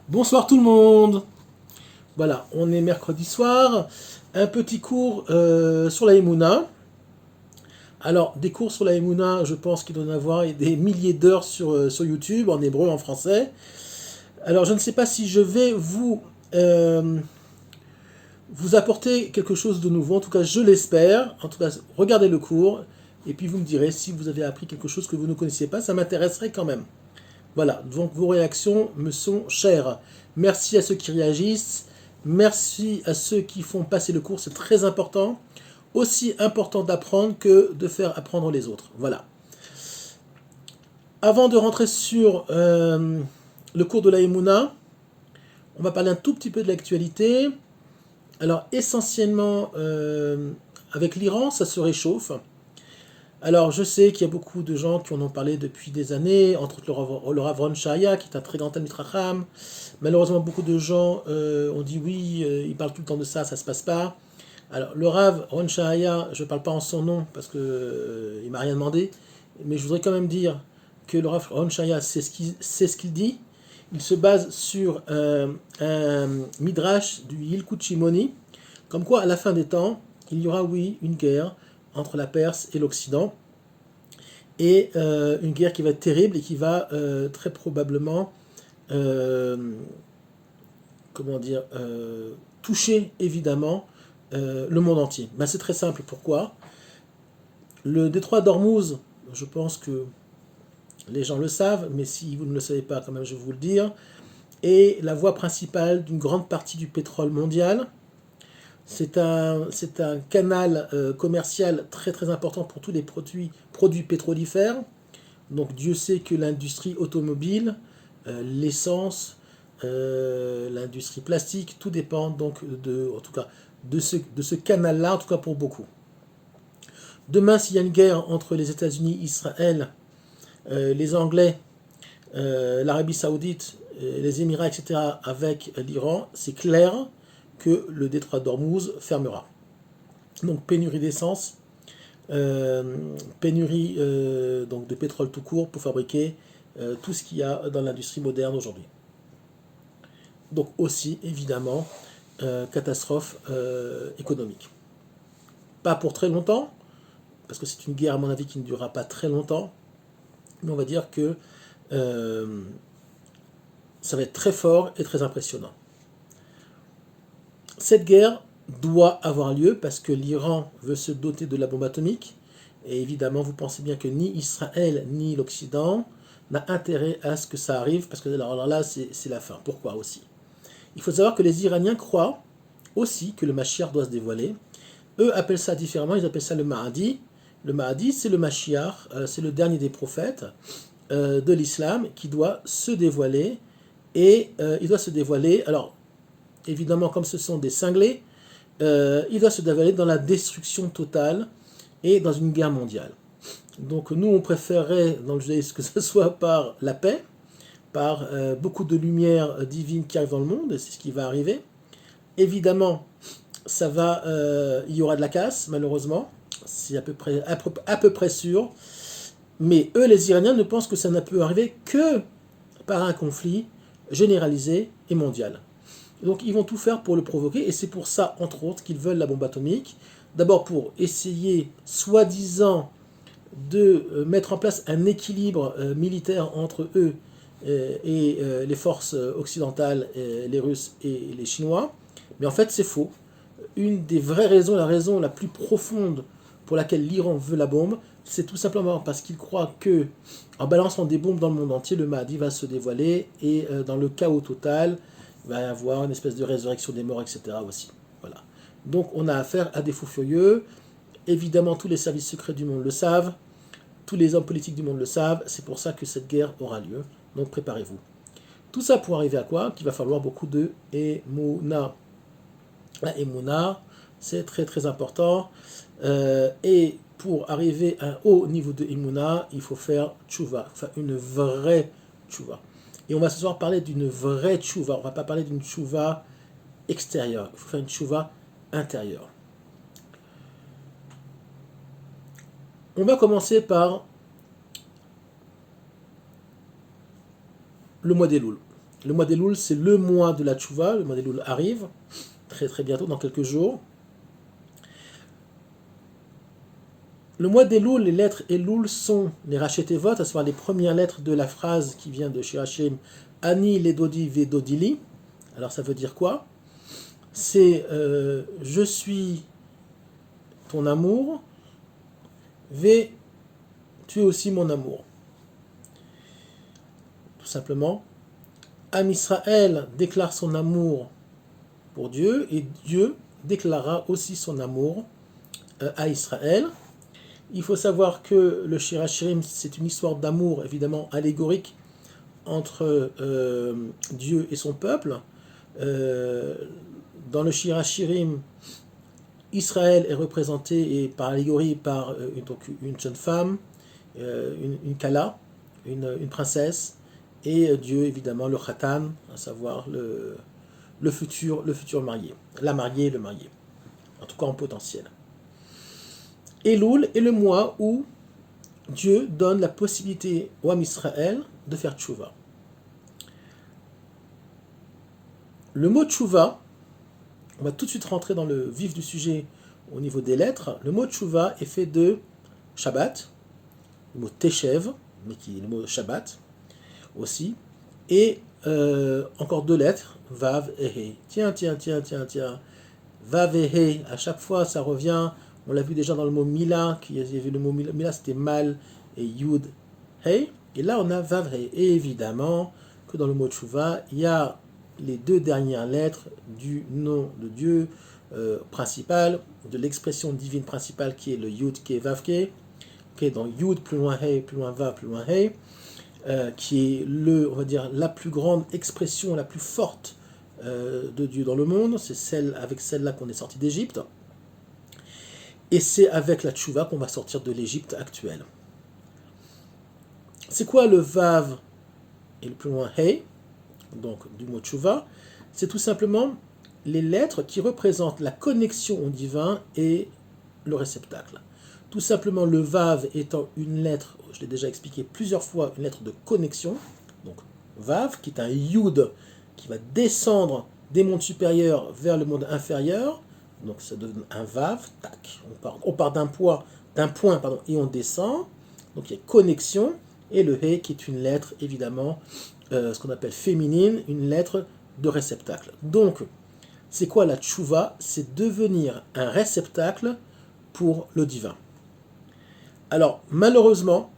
Bonsoir tout le monde. Voilà, on est mercredi soir. Un petit cours sur la Emouna. Alors, des cours sur la Emouna, je pense qu'il doit y en avoir des milliers d'heures sur YouTube, en hébreu, en français. Alors, je ne sais pas si je vais vous apporter quelque chose de nouveau. En tout cas, je l'espère. En tout cas, regardez le cours. Et puis, vous me direz si vous avez appris quelque chose que vous ne connaissiez pas. Ça m'intéresserait quand même. Voilà, donc vos réactions me sont chères. Merci à ceux qui réagissent, merci à ceux qui font passer le cours, c'est très important. Aussi important d'apprendre que de faire apprendre les autres. Voilà. Avant de rentrer sur le cours de la Emouna, on va parler un tout petit peu de l'actualité. Alors essentiellement, avec l'Iran, ça se réchauffe. Alors, je sais qu'il y a beaucoup de gens qui en ont parlé depuis des années, entre autres le Rav Ron Shaya, qui est un très grand Talmid Chacham. Malheureusement, beaucoup de gens ont dit oui, il parle tout le temps de ça, ça se passe pas. Alors, le Rav Ron Shaya, je ne parle pas en son nom parce que il m'a rien demandé, mais je voudrais quand même dire que le Rav Ron Shaya, c'est ce qu'il dit. Il se base sur un midrash du Yilkut Shimoni, comme quoi à la fin des temps, il y aura oui une guerre entre la Perse et l'Occident, et une guerre qui va être terrible et qui va très probablement euh, comment dire, toucher évidemment le monde entier. Ben, c'est très simple. Pourquoi? Le détroit d'Ormuz, je pense que les gens le savent, mais si vous ne le savez pas, quand même, je vais vous le dire, est la voie principale d'une grande partie du pétrole mondial. C'est un canal commercial très très important pour tous les produits pétrolifères. Donc Dieu sait que l'industrie automobile, l'essence, l'industrie plastique, tout dépend donc en tout cas, de ce canal-là, en tout cas pour beaucoup. Demain, s'il y a une guerre entre les États-Unis, Israël, les Anglais, l'Arabie Saoudite, les Émirats, etc., avec l'Iran, c'est clair que le détroit d'Ormuz fermera. Donc pénurie d'essence, pénurie donc de pétrole tout court pour fabriquer tout ce qu'il y a dans l'industrie moderne aujourd'hui. Donc aussi, évidemment, catastrophe économique. Pas pour très longtemps, parce que c'est une guerre, à mon avis, qui ne durera pas très longtemps, mais on va dire que euh, ça va être très fort et très impressionnant. Cette guerre doit avoir lieu parce que l'Iran veut se doter de la bombe atomique. Et évidemment, vous pensez bien que ni Israël ni l'Occident n'a intérêt à ce que ça arrive, parce que alors là, c'est la fin. Pourquoi aussi? Il faut savoir que les Iraniens croient aussi que le Mashiach doit se dévoiler. Eux appellent ça différemment, ils appellent ça le Mahdi. Le Mahdi, c'est le Mashiach, c'est le dernier des prophètes de l'islam qui doit se dévoiler. Et il doit se dévoiler, alors évidemment, comme ce sont des cinglés, il doit se dévoiler dans la destruction totale et dans une guerre mondiale. Donc nous, on préférerait dans le judaïsme que ce soit par la paix, par beaucoup de lumière divine qui arrive dans le monde, et c'est ce qui va arriver. Évidemment, il y aura de la casse, malheureusement, c'est à peu près sûr. Mais eux, les Iraniens, ne pensent que ça ne peut arriver que par un conflit généralisé et mondial. Donc ils vont tout faire pour le provoquer, et c'est pour ça, entre autres, qu'ils veulent la bombe atomique. D'abord pour essayer, soi-disant, de mettre en place un équilibre militaire entre eux et les forces occidentales, les Russes et les Chinois. Mais en fait, c'est faux. Une des vraies raisons, la raison la plus profonde pour laquelle l'Iran veut la bombe, c'est tout simplement parce qu'il croit que, en balançant des bombes dans le monde entier, le Mahdi va se dévoiler et dans le chaos total, il va y avoir une espèce de résurrection des morts, etc. aussi. Voilà. Donc on a affaire à des fous furieux. Évidemment, tous les services secrets du monde le savent, tous les hommes politiques du monde le savent. C'est pour ça que cette guerre aura lieu. Donc préparez-vous. Tout ça pour arriver à quoi? Qu'il va falloir beaucoup de Emouna. La Emouna, c'est très très important. Et pour arriver à un haut niveau de Emouna, il faut faire tchouva, enfin une vraie tchouva. Et on va ce soir parler d'une vraie tchouva. On ne va pas parler d'une tchouva extérieure. Il faut faire une tchouva intérieure. On va commencer par le mois d'Elul. Le mois d'Elul, c'est le mois de la tchouva. Le mois d'Elul arrive très très bientôt, dans quelques jours. Le mois d'Elul, les lettres Elul sont les Rachetevot, à savoir les premières lettres de la phrase qui vient de Shir Hashem, Ani ledodi vedodili. Alors ça veut dire quoi? C'est je suis ton amour, ve tu es aussi mon amour. Tout simplement, Am Israël déclare son amour pour Dieu et Dieu déclarera aussi son amour à Israël. Il faut savoir que le Shir Hashirim, c'est une histoire d'amour évidemment allégorique entre Dieu et son peuple. Dans le Shir Hashirim, Israël est représenté et par allégorie par une jeune femme, une kala, une princesse, et Dieu évidemment le khatan, à savoir le futur marié, la mariée et le marié, en tout cas en potentiel. Elul est le mois où Dieu donne la possibilité au Am Israël de faire tchouva. Le mot tchouva, on va tout de suite rentrer dans le vif du sujet au niveau des lettres. Le mot tchouva est fait de Shabbat, le mot teshev, mais qui est le mot Shabbat aussi, et encore deux lettres, vav et he. Tiens. Vav et he, à chaque fois ça revient. On l'a vu déjà dans le mot Mila, il y avait le mot Mila, c'était Mal et Yud, Hey. Et là, on a Vav, Hey. Et évidemment que dans le mot Tshuva, il y a les deux dernières lettres du nom de Dieu principal, de l'expression divine principale qui est le Yud, Ke, Vav, Ke. Okay, donc Yud, plus loin Hey, plus loin Vav, plus loin Hey, qui est on va dire, la plus grande expression, la plus forte de Dieu dans le monde. C'est avec celle-là qu'on est sorti d'Égypte. Et c'est avec la tchouva qu'on va sortir de l'Égypte actuelle. C'est quoi le vav et le plus loin hey, donc du mot tchouva? C'est tout simplement les lettres qui représentent la connexion au divin et le réceptacle. Tout simplement le vav étant une lettre, je l'ai déjà expliqué plusieurs fois, une lettre de connexion. Donc vav qui est un yud qui va descendre des mondes supérieurs vers le monde inférieur. Donc ça donne un vav, tac. On part d'un point, et on descend. Donc il y a connexion. Et le he qui est une lettre, évidemment, ce qu'on appelle féminine, une lettre de réceptacle. Donc, c'est quoi la tchouva? C'est devenir un réceptacle pour le divin. Alors, malheureusement,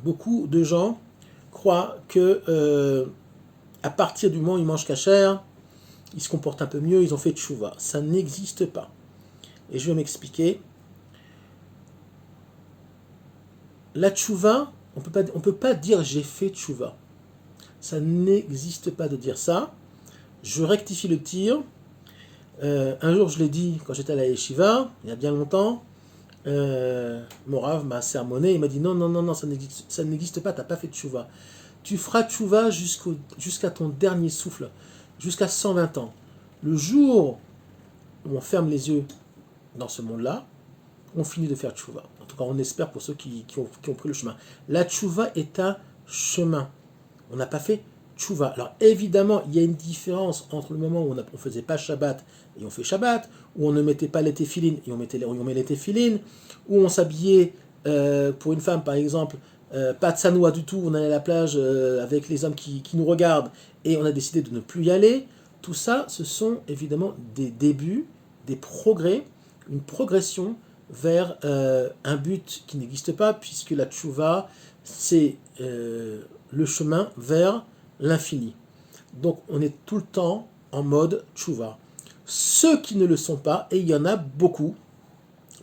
beaucoup de gens croient que à partir du moment où ils mangent cachère, ils se comportent un peu mieux, ils ont fait tchouva. Ça n'existe pas. Et je vais m'expliquer. La tchouva, on peut pas dire j'ai fait tchouva. Ça n'existe pas de dire ça. Je rectifie le tir. Un jour, je l'ai dit quand j'étais à la yeshiva, il y a bien longtemps. Mon rav m'a sermonné, il m'a dit non, ça n'existe pas, tu n'as pas fait tchouva. Tu feras tchouva jusqu'à ton dernier souffle, jusqu'à 120 ans. Le jour où on ferme les yeux dans ce monde-là, on finit de faire tchouva. En tout cas, on espère pour ceux qui ont pris le chemin. La tchouva est un chemin. On n'a pas fait tchouva. Alors évidemment, il y a une différence entre le moment où on ne faisait pas Shabbat et on fait Shabbat, où on ne mettait pas les téphilines et on met les téphilines, où on s'habillait, pour une femme par exemple, pas de sanoua du tout, on allait à la plage avec les hommes qui nous regardent et on a décidé de ne plus y aller. Tout ça, ce sont évidemment des débuts, des progrès, une progression vers un but qui n'existe pas, puisque la tchouva, c'est le chemin vers l'infini. Donc on est tout le temps en mode tchouva. Ceux qui ne le sont pas, et il y en a beaucoup,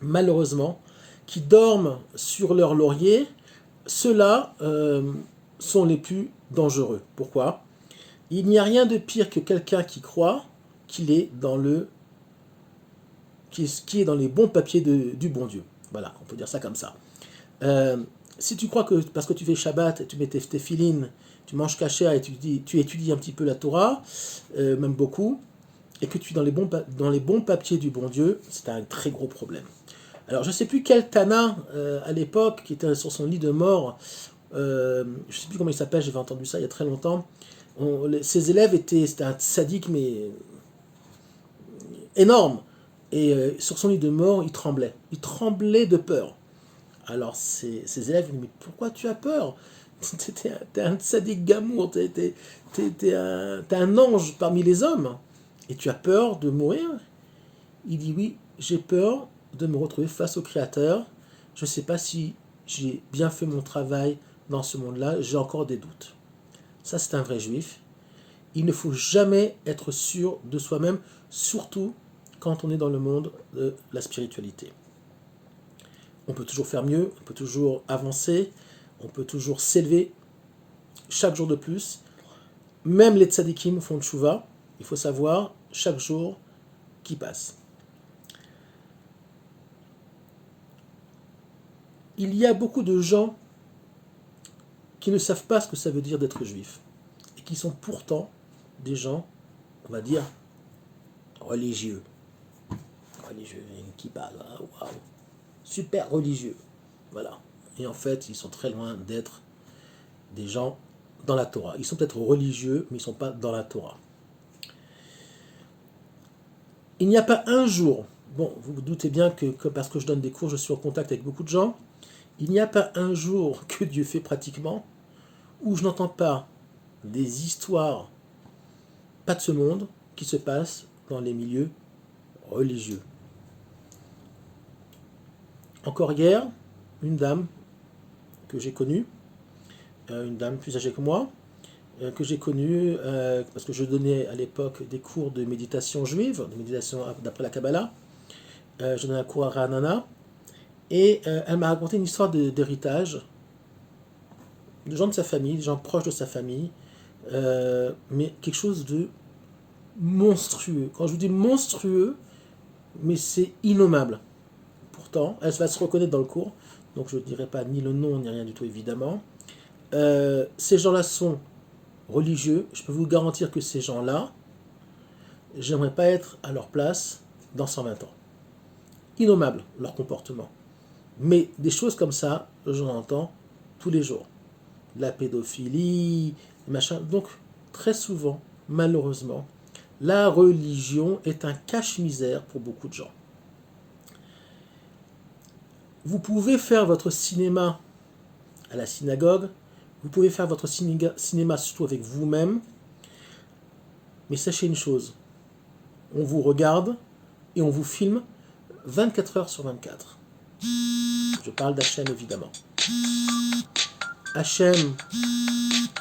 malheureusement, qui dorment sur leur laurier, ceux-là sont les plus dangereux. Pourquoi? Il n'y a rien de pire que quelqu'un qui croit qu'il est qui est dans les bons papiers du bon Dieu. Voilà, on peut dire ça comme ça. Si tu crois que parce que tu fais Shabbat, tu mets tes filines, tu manges kasher et tu étudies un petit peu la Torah, même beaucoup, et que tu es dans les bons papiers du bon Dieu, c'est un très gros problème. Alors je ne sais plus quel Tana à l'époque, qui était sur son lit de mort, je ne sais plus comment il s'appelle, j'avais entendu ça il y a très longtemps, Ses élèves c'était un sadique, mais énorme. Et sur son lit de mort, il tremblait. Il tremblait de peur. Alors ses élèves lui disent, mais pourquoi tu as peur? T'es un sadique gamour, t'es un ange parmi les hommes. Et tu as peur de mourir? Il dit, oui, j'ai peur de me retrouver face au Créateur. Je ne sais pas si j'ai bien fait mon travail dans ce monde-là, j'ai encore des doutes. Ça, c'est un vrai juif. Il ne faut jamais être sûr de soi-même, surtout quand on est dans le monde de la spiritualité. On peut toujours faire mieux, on peut toujours avancer, on peut toujours s'élever chaque jour de plus. Même les tzadikim font tchouva. Il faut savoir chaque jour qui passe. Il y a beaucoup de gens qui ne savent pas ce que ça veut dire d'être juif et qui sont pourtant des gens, on va dire, religieux. Religieux, qui parle, waouh, super religieux. Voilà. Et en fait, ils sont très loin d'être des gens dans la Torah. Ils sont peut-être religieux, mais ils ne sont pas dans la Torah. Il n'y a pas un jour, bon, vous vous doutez bien que parce que je donne des cours, je suis en contact avec beaucoup de gens, il n'y a pas un jour que Dieu fait pratiquement où je n'entends pas des histoires, pas de ce monde, qui se passent dans les milieux religieux. Encore hier, une dame que j'ai connue, une dame plus âgée que moi, que j'ai connue parce que je donnais à l'époque des cours de méditation juive, de méditation d'après la Kabbalah. Je donnais un cours à Ranana, et elle m'a raconté une histoire d'héritage, de gens de sa famille, des gens proches de sa famille, mais quelque chose de monstrueux. Quand je vous dis monstrueux, mais c'est innommable. Pourtant, elle va se reconnaître dans le cours, donc je ne dirai pas ni le nom ni rien du tout évidemment. Ces gens-là sont religieux, je peux vous garantir que ces gens-là, j'aimerais pas être à leur place dans 120 ans. Innommable leur comportement. Mais des choses comme ça, j'en entends tous les jours. La pédophilie, machin. Donc, très souvent, malheureusement, la religion est un cache-misère pour beaucoup de gens. Vous pouvez faire votre cinéma à la synagogue, vous pouvez faire votre cinéma surtout avec vous-même, mais sachez une chose, on vous regarde et on vous filme 24 heures sur 24. Je parle d'Hachem évidemment. Hachem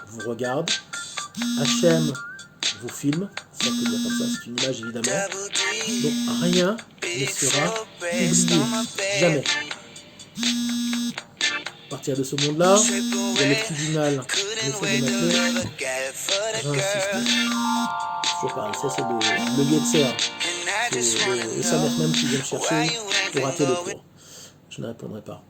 vous regarde, Hachem vous filme, ça peut dire comme ça, c'est une image évidemment. Donc rien ne sera oublié, jamais. À partir de ce monde-là, il y a le tribunal, le j'insiste. Toujours pareil, ça c'est le Yetzer, c'est le Samer même qui vient me chercher pour rater le cours. Je ne répondrai pas.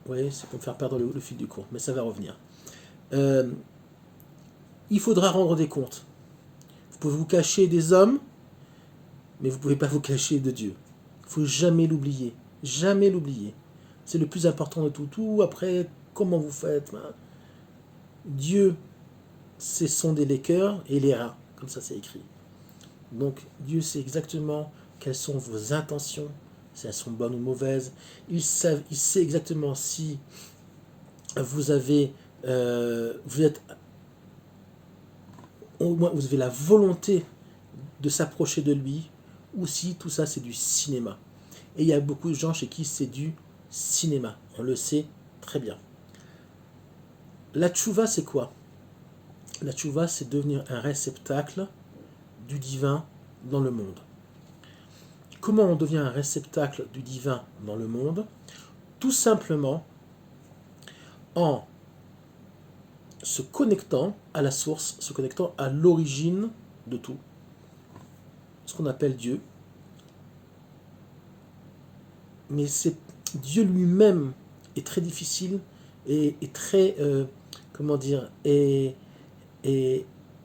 Oui, c'est pour me faire perdre le fil du cours, mais ça va revenir. Il faudra rendre des comptes. Vous pouvez vous cacher des hommes, mais vous ne pouvez pas vous cacher de Dieu. Il ne faut jamais l'oublier. Jamais l'oublier. C'est le plus important de tout. Tout après, comment vous faites? Dieu, c'est sonder les cœurs et les reins. Comme ça, c'est écrit. Donc, Dieu sait exactement quelles sont vos intentions, si elles sont bonnes ou mauvaises. Il sait exactement si vous avez au moins vous avez la volonté de s'approcher de lui, ou si tout ça c'est du cinéma. Et il y a beaucoup de gens chez qui c'est du cinéma, on le sait très bien. La tchouva c'est quoi? La tchouva c'est devenir un réceptacle du divin dans le monde. Comment on devient un réceptacle du divin dans le monde? Tout simplement en se connectant à la source, se connectant à l'origine de tout, ce qu'on appelle Dieu. Mais c'est Dieu lui-même est très difficile et très, comment dire, est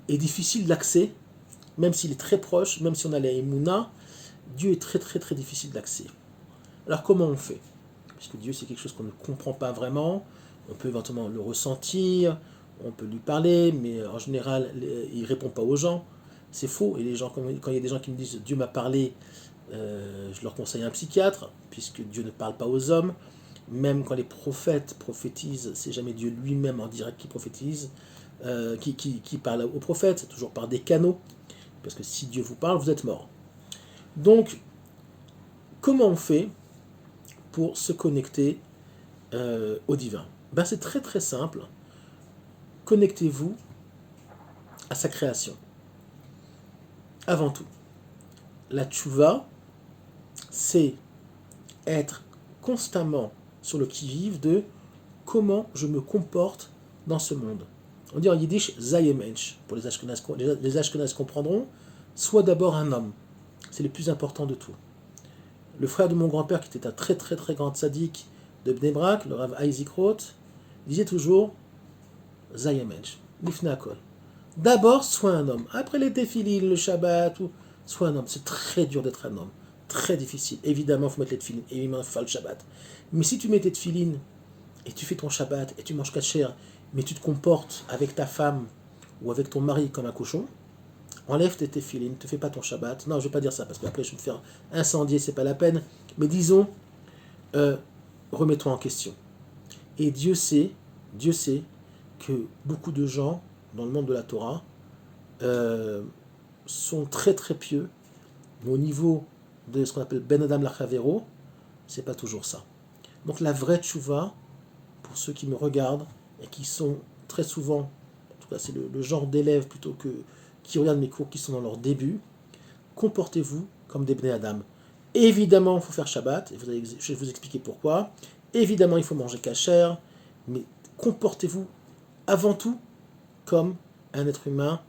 difficile d'accès, même s'il est très proche, même si on a la Emouna, Dieu est très très très difficile d'accès. Alors comment on fait? puisque Dieu c'est quelque chose qu'on ne comprend pas vraiment, on peut éventuellement le ressentir, on peut lui parler, mais en général, il ne répond pas aux gens. C'est faux, et les gens, quand il y a des gens qui me disent Dieu m'a parlé, je leur conseille un psychiatre, puisque Dieu ne parle pas aux hommes. Même quand les prophètes prophétisent, c'est jamais Dieu lui-même en direct qui prophétise, qui parle aux prophètes, c'est toujours par des canaux, parce que si Dieu vous parle, vous êtes mort. Donc, comment on fait pour se connecter au divin? Ben, c'est très très simple. Connectez-vous à sa création. Avant tout, la tchouva, c'est être constamment sur le qui-vive de comment je me comporte dans ce monde. On dit en yiddish Zayemensch, pour les Ashkenaz comprendront, sois d'abord un homme. C'est le plus important de tout. Le frère de mon grand-père, qui était un très très très grand tzaddik de Bnei Brak, le Rav Isaac Roth, disait toujours Zayemensch, Lifnei Hakol. D'abord, sois un homme. Après les téfilines, le Shabbat, sois un homme. C'est très dur d'être un homme. Très difficile. Évidemment, il faut mettre les téfilines. Évidemment, il faut faire le Shabbat. Mais si tu mets tes téfilines et tu fais ton Shabbat et tu manges kasher, mais tu te comportes avec ta femme ou avec ton mari comme un cochon, enlève tes téfilines, ne fais pas ton Shabbat. Non, je ne vais pas dire ça parce qu'après je vais me faire incendier, c'est pas la peine. Mais disons, remets-toi en question. Et Dieu sait que beaucoup de gens dans le monde de la Torah sont très très pieux, mais au niveau de ce qu'on appelle Ben Adam Lachavero, c'est pas toujours ça. Donc la vraie tchouva, pour ceux qui me regardent et qui sont très souvent, en tout cas c'est le genre d'élèves plutôt que qui regardent mes cours qui sont dans leur début, comportez-vous comme des Bnei Adam. Évidemment, il faut faire Shabbat, et je vais vous expliquer pourquoi. Évidemment, il faut manger kasher, mais comportez-vous avant tout comme un être humain.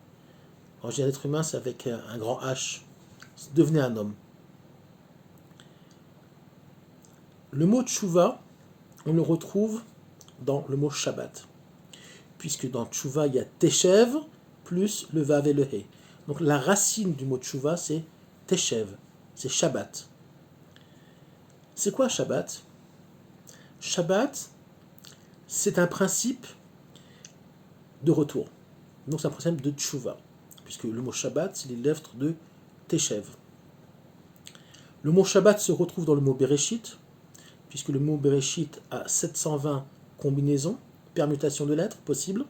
Quand je dis un être humain, c'est avec un grand H. Devenez un homme. Le mot tchouva, on le retrouve dans le mot Shabbat. Puisque dans tchouva, il y a teshev plus le vav et le he. Donc la racine du mot tchouva, c'est teshev, c'est Shabbat. C'est quoi Shabbat? Shabbat, c'est un principe de retour. Donc c'est un principe de tchouva. Puisque le mot Shabbat, c'est les lettres de teshev. Le mot Shabbat se retrouve dans le mot Bereshit, puisque le mot Bereshit a 720 combinaisons, permutations de lettres possibles.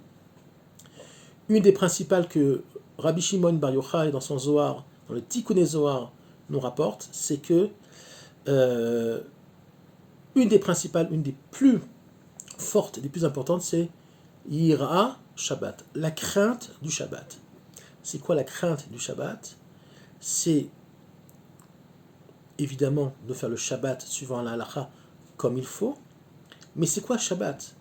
Une des principales que Rabbi Shimon Bar Yochai, dans son Zohar, dans le Tikkuné Zohar, nous rapporte, c'est que une des principales, une des plus fortes, des plus importantes, c'est Yira Shabbat, la crainte du Shabbat. C'est quoi la crainte du Shabbat? C'est évidemment de faire le Shabbat suivant la halakha comme il faut, mais c'est quoi Shabbat?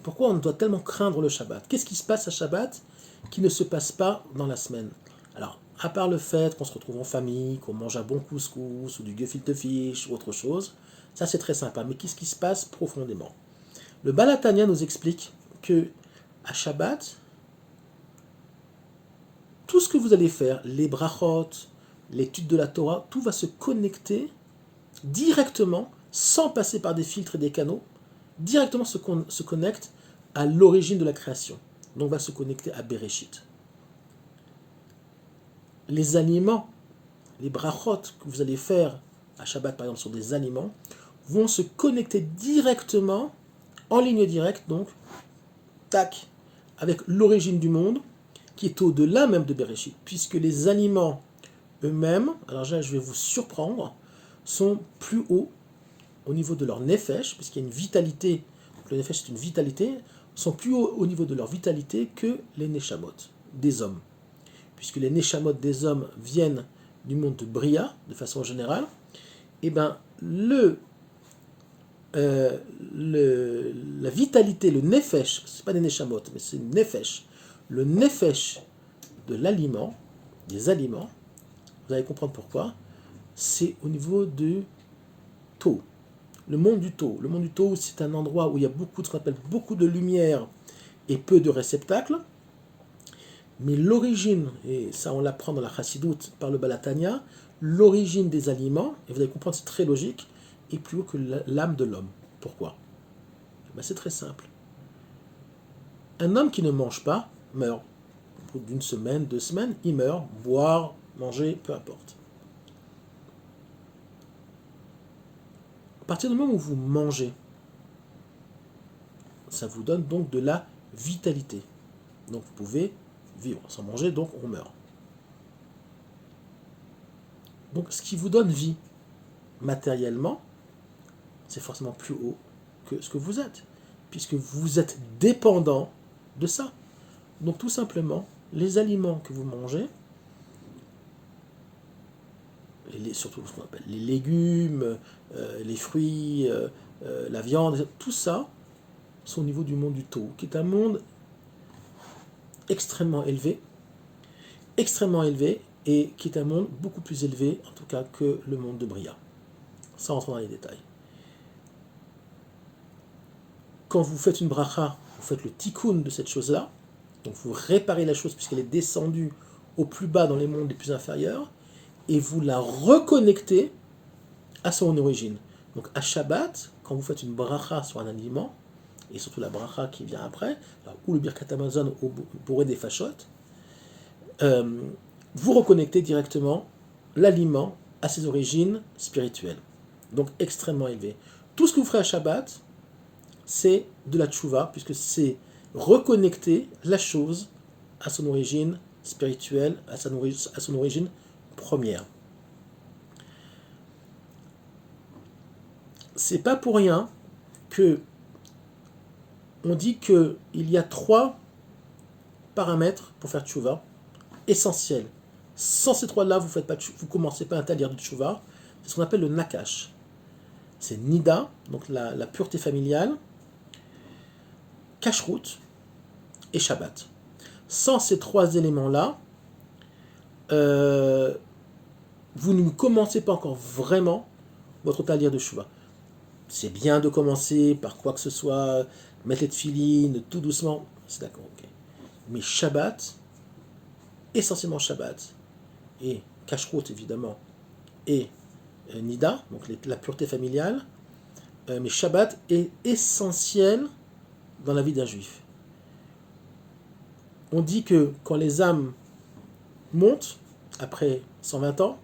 Pourquoi on doit tellement craindre le Shabbat? Qu'est-ce qui se passe à Shabbat qui ne se passe pas dans la semaine? Alors, à part le fait qu'on se retrouve en famille, qu'on mange un bon couscous ou du gefilte fish ou autre chose, ça c'est très sympa. Mais qu'est-ce qui se passe profondément? Le Baal HaTanya nous explique que à Shabbat, tout ce que vous allez faire, les brachot, l'étude de la Torah, tout va se connecter directement, sans passer par des filtres et des canaux, directement se connecte à l'origine de la création. Donc va se connecter à Bereshit. Les aliments, les brachot que vous allez faire à Shabbat par exemple sur des aliments, vont se connecter directement, en ligne directe donc, tac, avec l'origine du monde, qui est au-delà même de Bereshit, puisque les aliments eux-mêmes, alors là je vais vous surprendre, sont plus hauts au niveau de leur nefesh, puisqu'il y a une vitalité, le nefesh c'est une vitalité, sont plus hauts au niveau de leur vitalité que les neshamot des hommes. Puisque les neshamot des hommes viennent du monde de Bria, de façon générale, et bien la vitalité, le nefesh, ce n'est pas des neshamot, mais c'est le nefesh. Le nefesh de l'aliment, des aliments, vous allez comprendre pourquoi, c'est au niveau du tau. Le monde du tau. Le monde du tau, c'est un endroit où il y a beaucoup de ce qu'on appelle beaucoup de lumière et peu de réceptacles. Mais l'origine, et ça on l'apprend dans la Chassidoute par le Baal HaTanya, l'origine des aliments, et vous allez comprendre, c'est très logique, est plus haut que l'âme de l'homme. Pourquoi? C'est très simple. Un homme qui ne mange pas meurt. Au bout d'une semaine, 2 semaines, il meurt. Boire, manger, peu importe. À partir du moment où vous mangez, ça vous donne donc de la vitalité. Donc vous pouvez vivre sans manger, donc on meurt. Donc ce qui vous donne vie matériellement, c'est forcément plus haut que ce que vous êtes, puisque vous êtes dépendant de ça. Donc tout simplement, les aliments que vous mangez, surtout ce qu'on appelle les légumes, les fruits, la viande, tout ça, sont au niveau du monde du Tau, qui est un monde extrêmement élevé, et qui est un monde beaucoup plus élevé, en tout cas, que le monde de Bria, sans rentrer dans les détails. Quand vous faites une bracha, vous faites le tikkun de cette chose-là, donc vous réparez la chose puisqu'elle est descendue au plus bas dans les mondes les plus inférieurs, et vous la reconnectez à son origine. Donc à Shabbat, quand vous faites une bracha sur un aliment, et surtout la bracha qui vient après, ou le Birkat Hamazon ou Boré des Fachot, vous reconnectez directement l'aliment à ses origines spirituelles. Donc extrêmement élevé. Tout ce que vous ferez à Shabbat, c'est de la tchouva, puisque c'est reconnecter la chose à son origine spirituelle, à son origine première. C'est pas pour rien que on dit qu'il y a 3 paramètres pour faire tchouva essentiels. Sans ces 3-là, vous ne commencez pas un talir de tchouva. C'est ce qu'on appelle le nakash. C'est nida, donc la pureté familiale, kashrut et Shabbat. Sans ces 3 éléments-là, vous ne commencez pas encore vraiment votre talir de tchouva. C'est bien de commencer par quoi que ce soit, mettre les tefilines, tout doucement, c'est d'accord, ok. Mais Shabbat, essentiellement Shabbat, et kashrut évidemment, et nida, donc la pureté familiale, mais Shabbat est essentiel dans la vie d'un juif. On dit que quand les âmes montent, après 120 ans,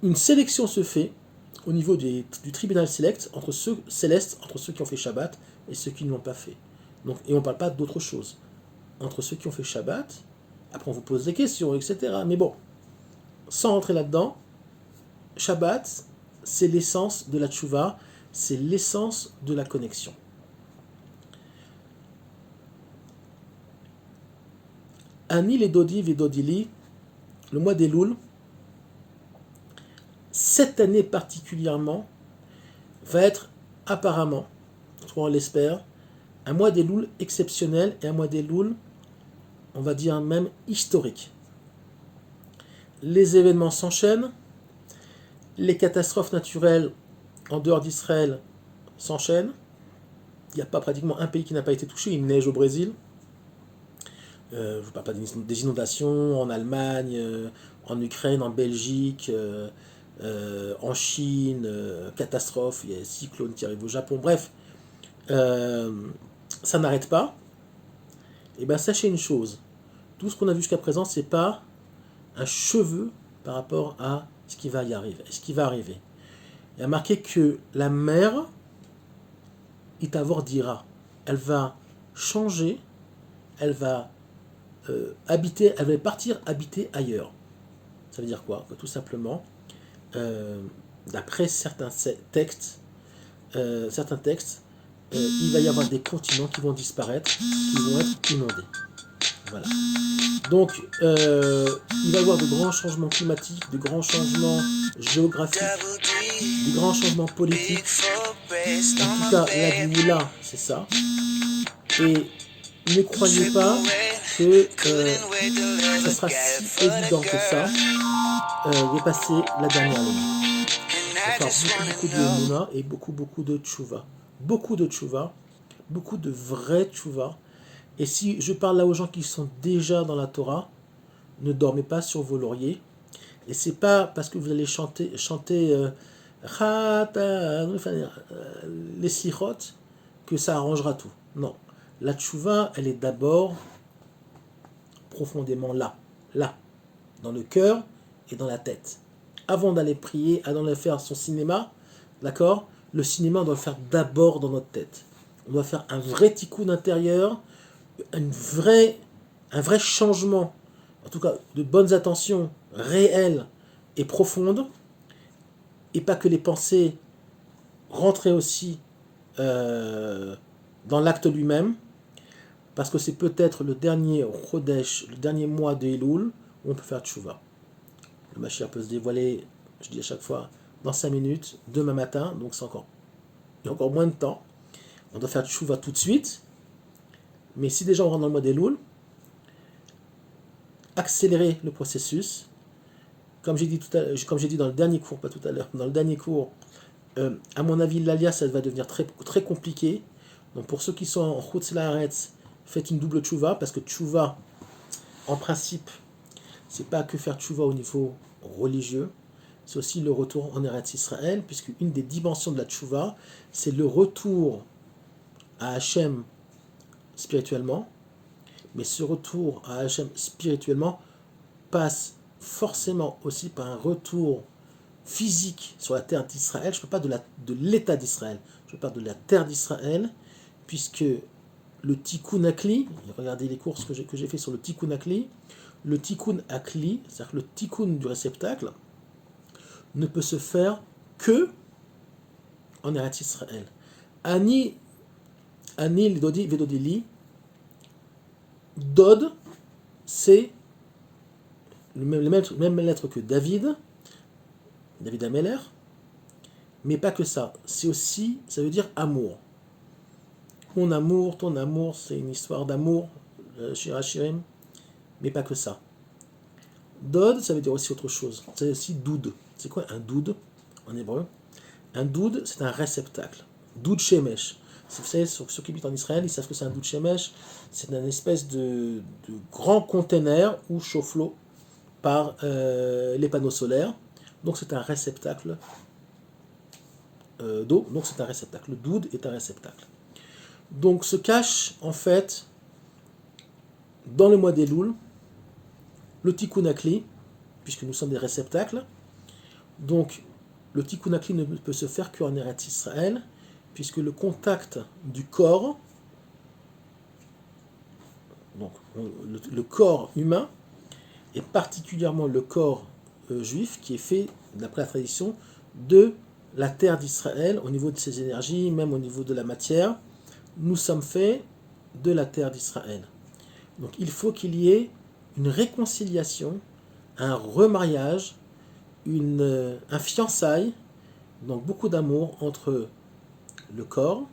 une sélection se fait au niveau du tribunal céleste entre ceux qui ont fait Shabbat et ceux qui ne l'ont pas fait. Donc, et on ne parle pas d'autre chose. Entre ceux qui ont fait Shabbat, après on vous pose des questions, etc. Mais bon, sans rentrer là-dedans, Shabbat, c'est l'essence de la tchouva, c'est l'essence de la connexion. Ani les Dodi Vedodili, le mois d'Elul, cette année particulièrement, va être apparemment, en tout cas on l'espère, un mois d'Elul exceptionnel et un mois d'Elul, on va dire même historique. Les événements s'enchaînent, les catastrophes naturelles en dehors d'Israël s'enchaînent. Il n'y a pas pratiquement un pays qui n'a pas été touché. Il neige au Brésil. Je ne parle pas des inondations en Allemagne, en Ukraine, en Belgique, en Chine, catastrophe, il y a un cyclone qui arrive au Japon. Bref, ça n'arrête pas. Et bien sachez une chose, tout ce qu'on a vu jusqu'à présent, c'est pas un cheveu par rapport à ce qui va y arriver, ce qui va arriver. Il y a marqué que la mer, Itavor dira, elle va changer, elle va habiter, elle va partir habiter ailleurs. Ça veut dire quoi? Tout simplement, d'après certains textes, il va y avoir des continents qui vont disparaître, qui vont être inondés. Voilà. Donc, il va y avoir de grands changements climatiques, de grands changements géographiques, de grands changements politiques. En tout cas, la Géoula, c'est ça. Et ne croyez pas que ça sera si évident que ça de passer la dernière ligne. Il va falloir beaucoup de Mouna et beaucoup de tchouva. Beaucoup de tchouva, beaucoup de vrai tchouva. Et si je parle là aux gens qui sont déjà dans la Torah, ne dormez pas sur vos lauriers. Et c'est pas parce que vous allez chanter les slichot, que ça arrangera tout. Non. La tchouva, elle est d'abord profondément là, dans le cœur et dans la tête. Avant d'aller prier, avant d'aller faire son cinéma, d'accord? Le cinéma, on doit le faire d'abord dans notre tête. On doit faire un vrai tikkun intérieur, un vrai changement, en tout cas de bonnes attentions réelles et profondes, et pas que les pensées rentrent aussi dans l'acte lui-même, parce que c'est peut-être le dernier Chodesh, le dernier mois de Elul, où on peut faire tchouva. Le Mashiach peut se dévoiler, je dis à chaque fois, dans 5 minutes, demain matin, donc il y a encore moins de temps. On doit faire tchouva tout de suite, mais si déjà on rentre dans le mois d'Elul, accélérer le processus, comme j'ai dit comme j'ai dit dans le dernier cours, pas tout à l'heure, dans le dernier cours, à mon avis, l'alias, ça va devenir très, très compliqué. Donc pour ceux qui sont en Chutz La'aretz, faites une double tchouva, parce que tchouva, en principe, c'est pas que faire tchouva au niveau religieux, c'est aussi le retour en Eretz Israël, puisque une des dimensions de la tchouva, c'est le retour à Hachem spirituellement, mais ce retour à Hachem spirituellement passe forcément aussi par un retour physique sur la terre d'Israël. Je ne parle pas de l'état d'Israël, je parle de la terre d'Israël, puisque le Tikkun Akli, regardez les courses que j'ai fait sur le Tikkun Akli, le Tikkun Akli, c'est-à-dire que le Tikkun du réceptacle, ne peut se faire que en Eretz Israël. Ani Lidodi Vedodili, Dod, c'est le même lettre que David Ameller, mais pas que ça. C'est aussi, ça veut dire amour. Mon amour, ton amour, c'est une histoire d'amour, Shira Shirim, mais pas que ça. Dod, ça veut dire aussi autre chose. C'est aussi doud. C'est quoi un doud en hébreu? Un doud, c'est un réceptacle. Doud shemesh. Vous savez, ceux qui habitent en Israël, ils savent que c'est un doud shemesh. C'est une espèce de grand container où chauffe l'eau par les panneaux solaires. Donc c'est un réceptacle d'eau. Donc c'est un réceptacle. Le doud est un réceptacle. Donc se cache en fait dans le mois d'Elul le Tikkun Akli, puisque nous sommes des réceptacles. Donc le Tikkun Akli ne peut se faire qu'en Eretz Israël, puisque le contact du corps, donc le corps humain, et particulièrement le corps juif, qui est fait, d'après la tradition, de la terre d'Israël, au niveau de ses énergies, même au niveau de la matière, nous sommes faits de la terre d'Israël. Donc il faut qu'il y ait une réconciliation, un remariage, un fiançailles, donc beaucoup d'amour entre le corps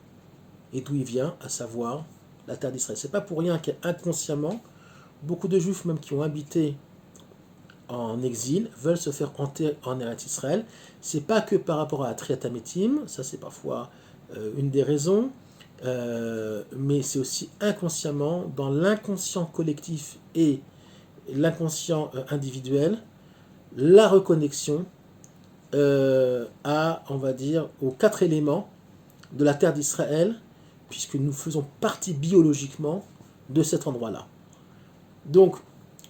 et d'où il vient, à savoir la terre d'Israël. C'est pas pour rien qu'inconsciemment, beaucoup de juifs même qui ont habité en exil veulent se faire enterrer en Eretz Israël. C'est pas que par rapport à Triat Hametim, ça c'est parfois une des raisons, mais c'est aussi inconsciemment, dans l'inconscient collectif et l'inconscient individuel, la reconnexion on va dire, aux 4 éléments de la terre d'Israël, puisque nous faisons partie biologiquement de cet endroit-là. Donc,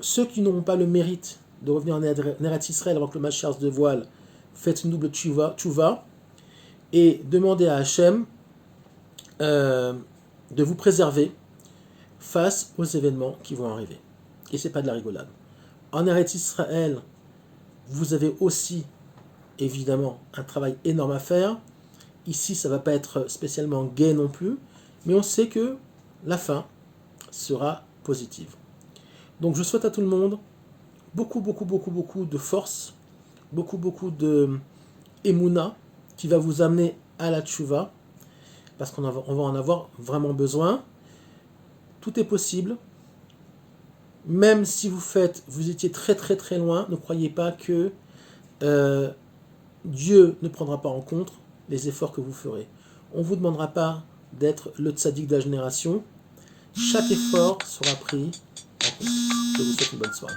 ceux qui n'auront pas le mérite de revenir en Eretz Israël avant que le Mashiach se dévoile, faites une double tchouva et demandez à Hachem de vous préserver face aux événements qui vont arriver. Et c'est pas de la rigolade. En Eretz Israël, vous avez aussi évidemment un travail énorme à faire. Ici, ça ne va pas être spécialement gai non plus, mais on sait que la fin sera positive. Donc je souhaite à tout le monde beaucoup de force, beaucoup de émouna qui va vous amener à la tchouva, parce qu'on va en avoir vraiment besoin. Tout est possible. Même si vous étiez très loin, ne croyez pas que Dieu ne prendra pas en compte les efforts que vous ferez. On ne vous demandera pas d'être le tzaddik de la génération. Chaque effort sera pris en compte. Je vous souhaite une bonne soirée.